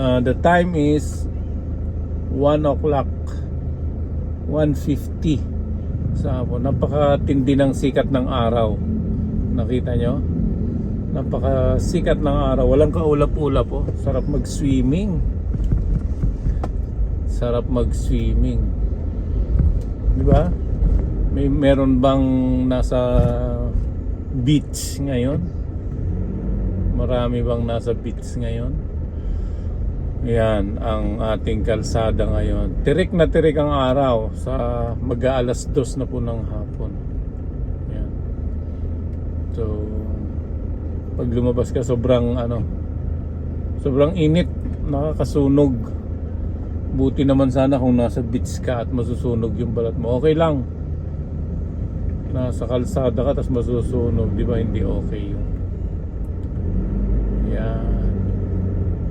The time is 1 o'clock 1:50 sa hapon. Napakatindi ng sikat ng araw. Nakita nyo? Napakasikat ng araw. Walang kaulap-ulap oh. Sarap mag-swimming. Sarap mag-swimming. Di ba? Meron bang nasa beach ngayon? Marami bang nasa beach ngayon? Yan ang ating kalsada ngayon. Tirik na tirik ang araw sa mag-aalas 2 na po ng hapon. Yan. So pag lumabas ka sobrang sobrang init, nakakasunog. Buti naman sana kung nasa beach ka at masusunog yung balat mo. Okay lang. Nasa kalsada ka tapos masusunog, di ba? Hindi okay yun. Yan.